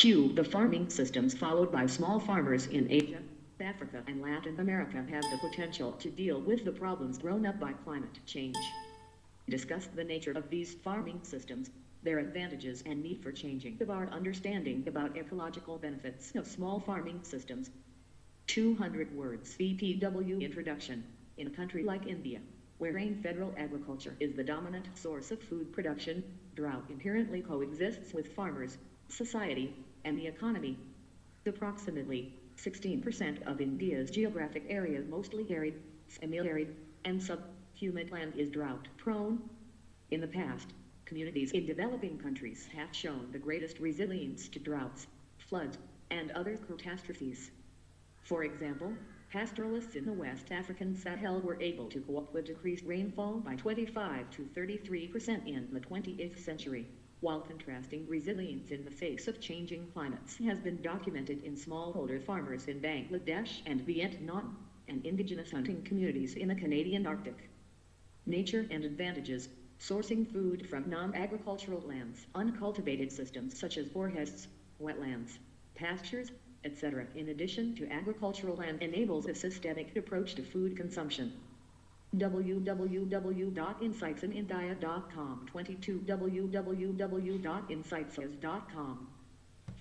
Q. The farming systems followed by small farmers in Asia, Africa, and Latin America have the potential to deal with the problems thrown up by climate change. Discuss the nature of these farming systems, their advantages and need for changing of our understanding about ecological benefits of small farming systems. 200 words. BPW Introduction. In a country like India, wherein federal agriculture is the dominant source of food production, drought inherently coexists with farmers, society, and the economy. Approximately 16% of India's geographic area, mostly arid, semi-arid, and subhumid land, is drought-prone. In the past, communities in developing countries have shown the greatest resilience to droughts, floods, and other catastrophes. For example, pastoralists in the West African Sahel were able to cope with decreased rainfall by 25 to 33% in the 20th century, while contrasting resilience in the face of changing climates has been documented in smallholder farmers in Bangladesh and Vietnam, and indigenous hunting communities in the Canadian Arctic. Nature and advantages. Sourcing food from non-agricultural lands, uncultivated systems such as forests, wetlands, pastures, etc. in addition to agricultural land enables a systemic approach to food consumption. www.insightsinIndia.com 22 www.insightsis.com.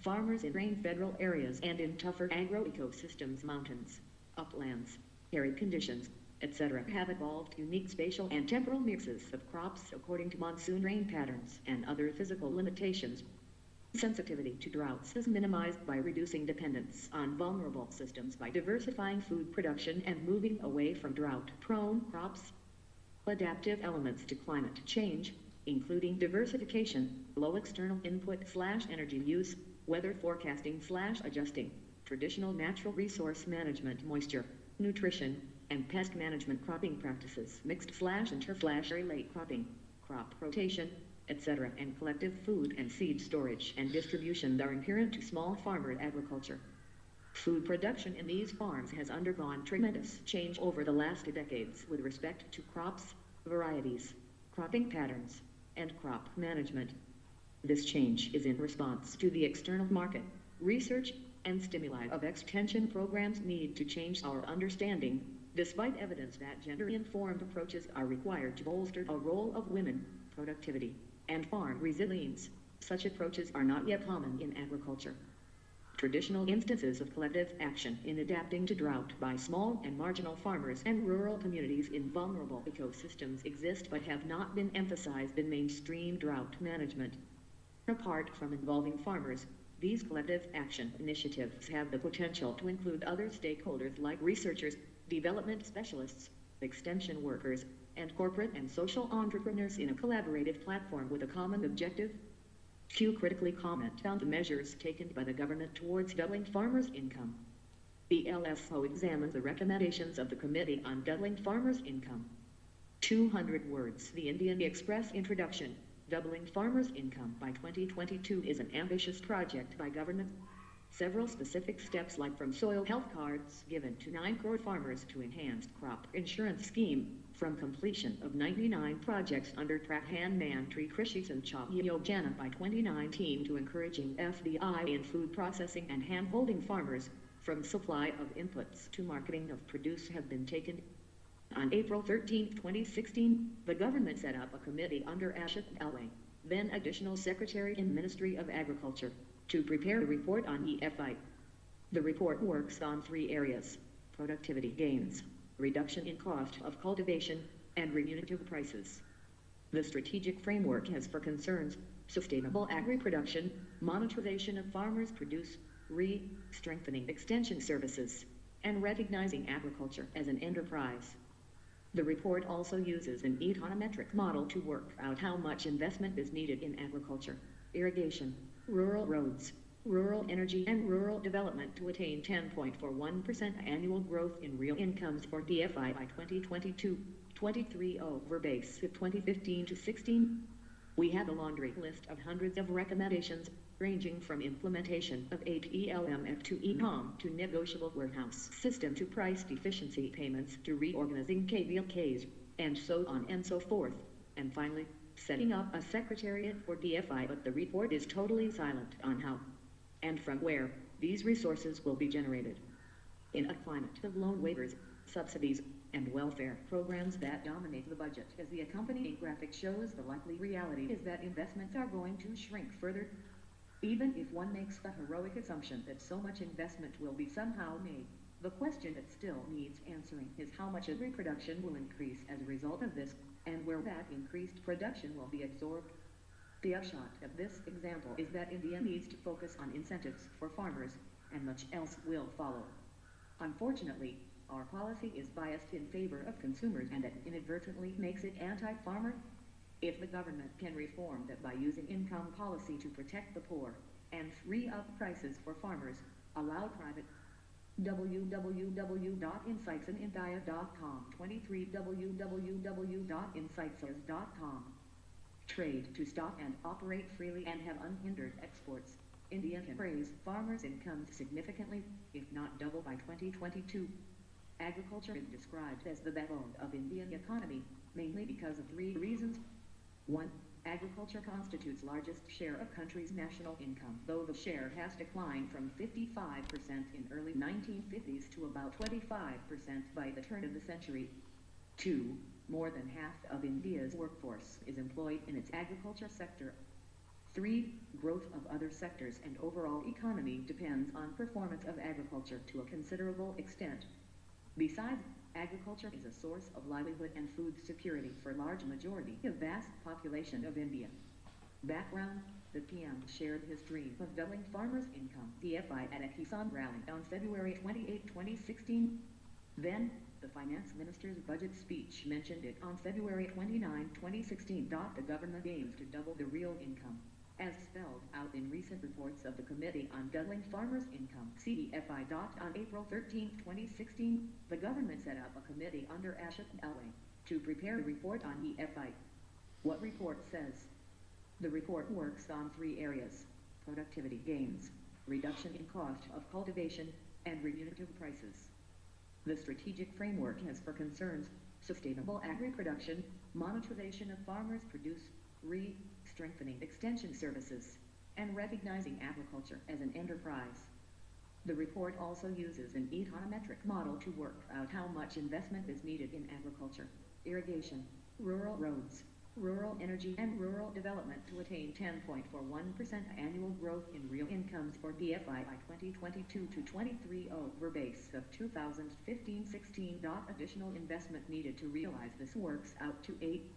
Farmers in rain federal areas and in tougher agroecosystems, mountains, uplands, arid conditions, etc. have evolved unique spatial and temporal mixes of crops according to monsoon rain patterns and other physical limitations. Sensitivity to droughts is minimized by reducing dependence on vulnerable systems by diversifying food production and moving away from drought-prone crops. Adaptive elements to climate change, including diversification, low external input/energy use, weather forecasting/adjusting, traditional natural resource management, moisture, nutrition, and pest management, cropping practices, mixed/inter/relate cropping, crop rotation, etc., and collective food and seed storage and distribution are inherent to small farmer agriculture. Food production in these farms has undergone tremendous change over the last decades with respect to crops, varieties, cropping patterns, and crop management. This change is in response to the external market, research, and stimuli of extension programs need to change our understanding, despite evidence that gender-informed approaches are required to bolster the role of women, productivity, and farm resilience. Such approaches are not yet common in agriculture. Traditional instances of collective action in adapting to drought by small and marginal farmers and rural communities in vulnerable ecosystems exist but have not been emphasized in mainstream drought management. Apart from involving farmers, these collective action initiatives have the potential to include other stakeholders like researchers, development specialists, extension workers, and corporate and social entrepreneurs in a collaborative platform with a common objective. Few critically comment on the measures taken by the government towards doubling farmers' income. The LFO examines the recommendations of the Committee on Doubling Farmers' Income. 200 words. The Indian Express Introduction. Doubling farmers' income by 2022 is an ambitious project by government. Several specific steps, like from soil health cards given to 9 crore farmers to enhanced crop insurance scheme, from completion of 99 projects under Pradhan Mantri Krishi Sinchai Yojana by 2019 to encouraging FDI in food processing and hand-holding farmers, from supply of inputs to marketing of produce have been taken. On April 13, 2016, the government set up a committee under Ashok Alway, then Additional Secretary in Ministry of Agriculture, to prepare a report on EFI. The report works on 3 areas: productivity gains, reduction in cost of cultivation, and remunerative prices. The strategic framework has for concerns sustainable agri-production, monetization of farmers' produce, strengthening extension services, and recognizing agriculture as an enterprise. The report also uses an econometric model to work out how much investment is needed in agriculture, irrigation, rural roads, rural energy, and rural development to attain 10.41% annual growth in real incomes for DFI by 2022, 23 over base of 2015 to 16. We have a laundry list of hundreds of recommendations, ranging from implementation of 8 ELMF to ECOM to negotiable warehouse system to price deficiency payments to reorganizing KVLKs, and so on and so forth. And finally, setting up a secretariat for DFI, but the report is totally silent on how and from where these resources will be generated. In a climate of loan waivers, subsidies, and welfare programs that dominate the budget, as the accompanying graphic shows, the likely reality is that investments are going to shrink further. Even if one makes the heroic assumption that so much investment will be somehow made, the question that still needs answering is how much agri production will increase as a result of this, and where that increased production will be absorbed. The upshot of this example is that India needs to focus on incentives for farmers, and much else will follow. Unfortunately, our policy is biased in favor of consumers, and it inadvertently makes it anti-farmer. If the government can reform that by using income policy to protect the poor, and free up prices for farmers, allow private www.insightsanindia.com 23 www.insightsas.com trade to stop and operate freely and have unhindered exports, India can raise farmers' incomes significantly, if not double by 2022. Agriculture is described as the backbone of Indian economy, mainly because of three reasons. 1. Agriculture constitutes largest share of country's national income, though the share has declined from 55% in early 1950s to about 25% by the turn of the century. 2. More than half of India's workforce is employed in its agriculture sector. 3. Growth of other sectors and overall economy depends on performance of agriculture to a considerable extent. Besides, agriculture is a source of livelihood and food security for large majority of vast population of India. Background: the PM shared his dream of doubling farmers' income (DFI) at a Kisan rally on February 28, 2016. Then, the finance minister's budget speech mentioned it on February 29, 2016. The government aims to double the real income, as spelled out in recent reports of the Committee on Doubling Farmers' Income (CDFI). On April 13, 2016, the government set up a committee under Ashok Laway to prepare a report on EFI. What report says? The report works on three areas: productivity gains, reduction in cost of cultivation, and remunerative prices. The strategic framework has for concerns sustainable agri-production, monetization of farmers' produce, strengthening extension services, and recognizing agriculture as an enterprise. The report also uses an econometric model to work out how much investment is needed in agriculture, irrigation, rural roads, rural energy, and rural development to attain 10.41% annual growth in real incomes for DFI by 2022 to 2030 over base of 2015-16. Additional investment needed to realize this works out to 8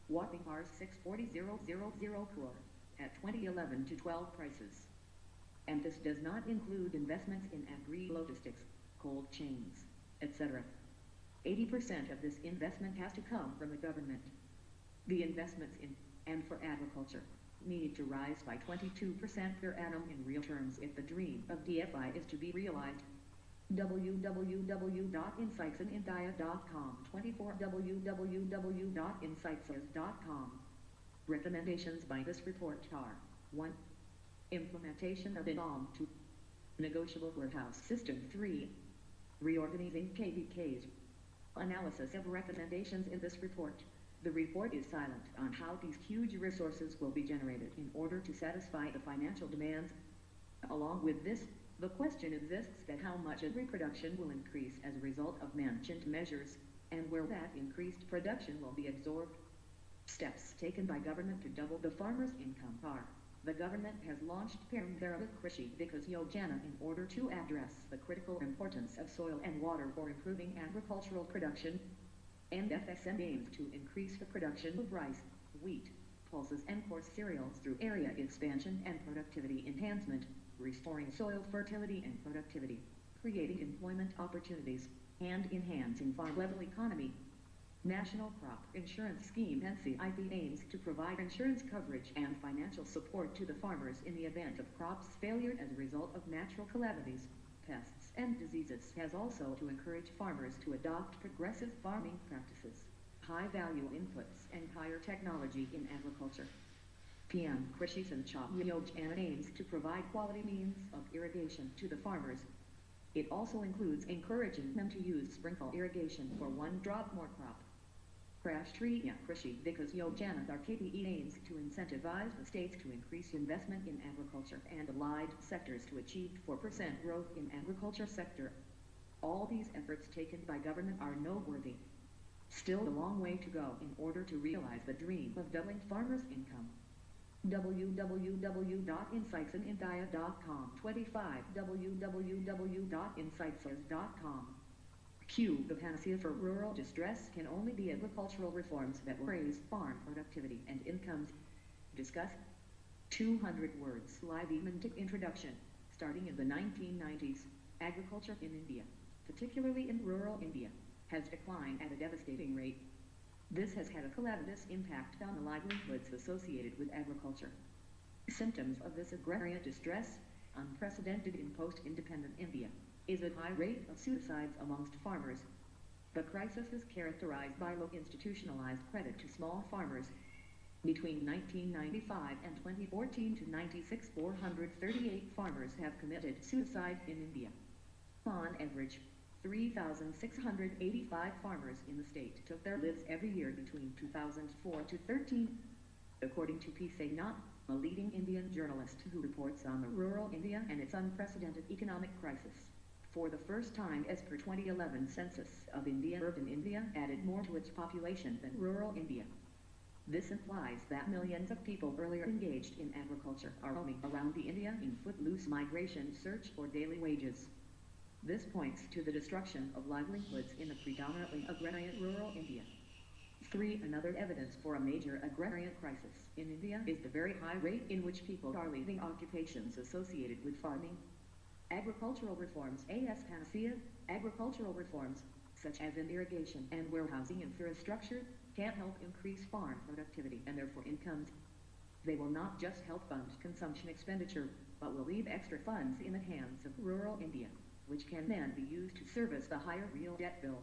whopping Rs 640,000 crore at 2011 to 12 prices. And this does not include investments in agri-logistics, cold chains, etc. 80% of this investment has to come from the government. The investments in and for agriculture need to rise by 22% per annum in real terms if the dream of DFI is to be realized. www.insightsanindia.com 24 www.insightsas.com Recommendations by this report are: 1. Implementation of INAM 2. Negotiable warehouse system 3. Reorganizing KVKs. Analysis of recommendations in this report. The report is silent on how these huge resources will be generated in order to satisfy the financial demands. Along with this, the question exists that how much agri-production will increase as a result of mentioned measures, and where that increased production will be absorbed. Steps taken by government to double the farmer's income are: the government has launched Paramparala Krishi Vikas Yojana in order to address the critical importance of soil and water for improving agricultural production, and FSM aims to increase the production of rice, wheat, pulses and coarse cereals through area expansion and productivity enhancement, restoring soil fertility and productivity, creating employment opportunities, and enhancing farm-level economy. National Crop Insurance Scheme NCIP aims to provide insurance coverage and financial support to the farmers in the event of crops failure as a result of natural calamities, pests, and diseases. Has also to encourage farmers to adopt progressive farming practices, high-value inputs, and higher technology in agriculture. PM Krishi Sinchai Yojana aims to provide quality means of irrigation to the farmers. It also includes encouraging them to use sprinkle irrigation for one drop more crop. Rashtriya Krishi Vikas Yojana or KPE aims to incentivize the states to increase investment in agriculture and allied sectors to achieve 4% growth in agriculture sector. All these efforts taken by government are noteworthy. Still a long way to go in order to realize the dream of doubling farmers' income. www.insightsinIndia.com 25 www.insightsays.com Q. The panacea for rural distress can only be agricultural reforms that will raise farm productivity and incomes. Discuss 200 words live eventic introduction. Starting in the 1990s, agriculture in India, particularly in rural India, has declined at a devastating rate. This has had a calamitous impact on the livelihoods associated with agriculture. Symptoms of this agrarian distress, unprecedented in post-independent India, is a high rate of suicides amongst farmers. The crisis is characterized by low institutionalized credit to small farmers. Between 1995 and 2014 to 96, 438 farmers have committed suicide in India. On average, 3,685 farmers in the state took their lives every year between 2004 to 13, according to P. Sainath, a leading Indian journalist who reports on the rural India and its unprecedented economic crisis. For the first time as per 2011 census of India, urban India added more to its population than rural India. This implies that millions of people earlier engaged in agriculture are roaming around the India in footloose migration search for daily wages. This points to the destruction of livelihoods in a predominantly agrarian rural India. 3. Another evidence for a major agrarian crisis in India is the very high rate in which people are leaving occupations associated with farming. Agricultural reforms as panacea, agricultural reforms, such as in irrigation and warehousing infrastructure, can't help increase farm productivity and therefore incomes. They will not just help fund consumption expenditure, but will leave extra funds in the hands of rural India, which can then be used to service the higher real debt bill.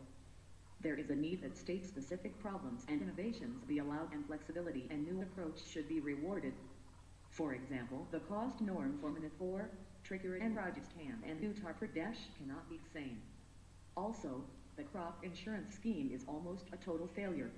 There is a need that state-specific problems and innovations be allowed and flexibility and new approach should be rewarded. For example, the cost norm for Manipur, Tripura and Rajasthan and Uttar Pradesh cannot be the same. Also, the crop insurance scheme is almost a total failure.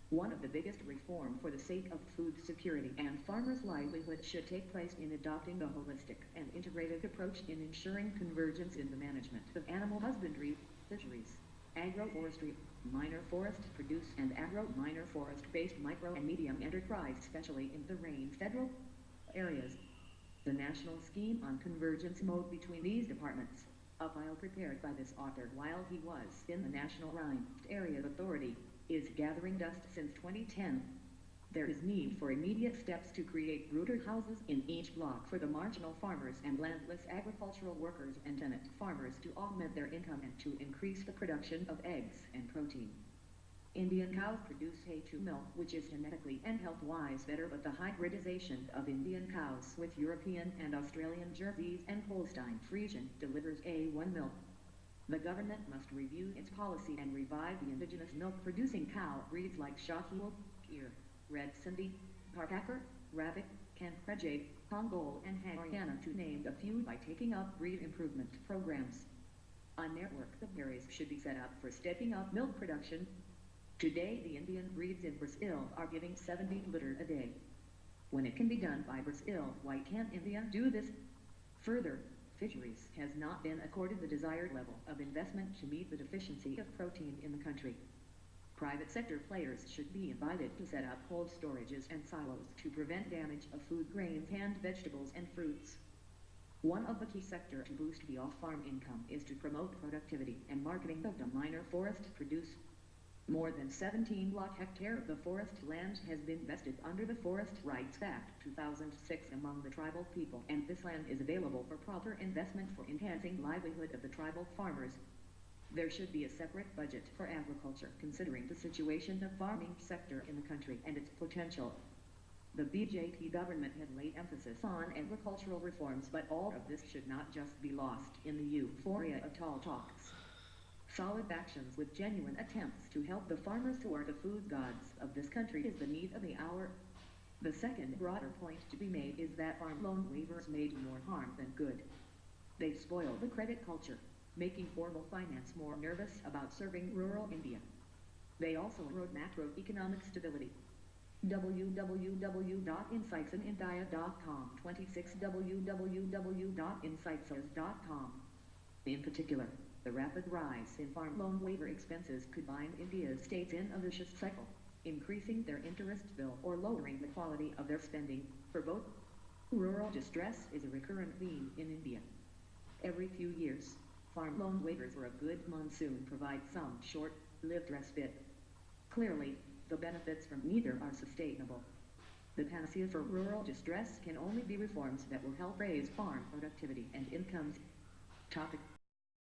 One of the biggest reform for the sake of food security and farmers' livelihood should take place in adopting a holistic and integrated approach in ensuring convergence in the management of animal husbandry, fisheries, agroforestry, minor forest produce and agro-minor forest-based micro and medium enterprise, especially in the rain federal areas. The national scheme on convergence mode between these departments, a file prepared by this author while he was in the National Rhine Area Authority, is gathering dust since 2010. There is need for immediate steps to create brooder houses in each block for the marginal farmers and landless agricultural workers and tenant farmers to augment their income and to increase the production of eggs and protein. Indian cows produce A2 milk, which is genetically and health-wise better, but the hybridization of Indian cows with European and Australian Jerseys and Holstein Friesian delivers A1 milk. The government must review its policy and revive the indigenous milk-producing cow breeds like Shahwal, Gir, Red Sindhi, Parpacker, Rabbit, Kanprejade, Kongol and Haryana, to name a few, by taking up breed improvement programs. A network of dairies should be set up for stepping up milk production. Today the Indian breeds in Brazil are giving 70 liters a day. When it can be done by Brazil, why can't India do this? Further, fisheries has not been accorded the desired level of investment to meet the deficiency of protein in the country. Private sector players should be invited to set up cold storages and silos to prevent damage of food grains, canned vegetables and fruits. One of the key sectors to boost the off-farm income is to promote productivity and marketing of the minor forest produce. More than 17 lakh hectares of the forest land has been vested under the Forest Rights Act 2006 among the tribal people, and this land is available for proper investment for enhancing livelihood of the tribal farmers. There should be a separate budget for agriculture, considering the situation of farming sector in the country and its potential. The BJP government had laid emphasis on agricultural reforms, but all of this should not just be lost in the euphoria of tall talks. Solid actions with genuine attempts to help the farmers who are the food gods of this country is the need of the hour. The second broader point to be made is that farm loan waivers made more harm than good. They spoil the credit culture, making formal finance more nervous about serving rural India. They also erode macroeconomic stability. www.insightsindia.com 26 www.insightsos.com. In particular, the rapid rise in farm loan waiver expenses could bind India's states in a vicious cycle, increasing their interest bill or lowering the quality of their spending, for both. Rural distress is a recurrent theme in India. Every few years, farm loan waivers for a good monsoon provide some short-lived respite. Clearly, the benefits from neither are sustainable. The panacea for rural distress can only be reforms that will help raise farm productivity and incomes. Topic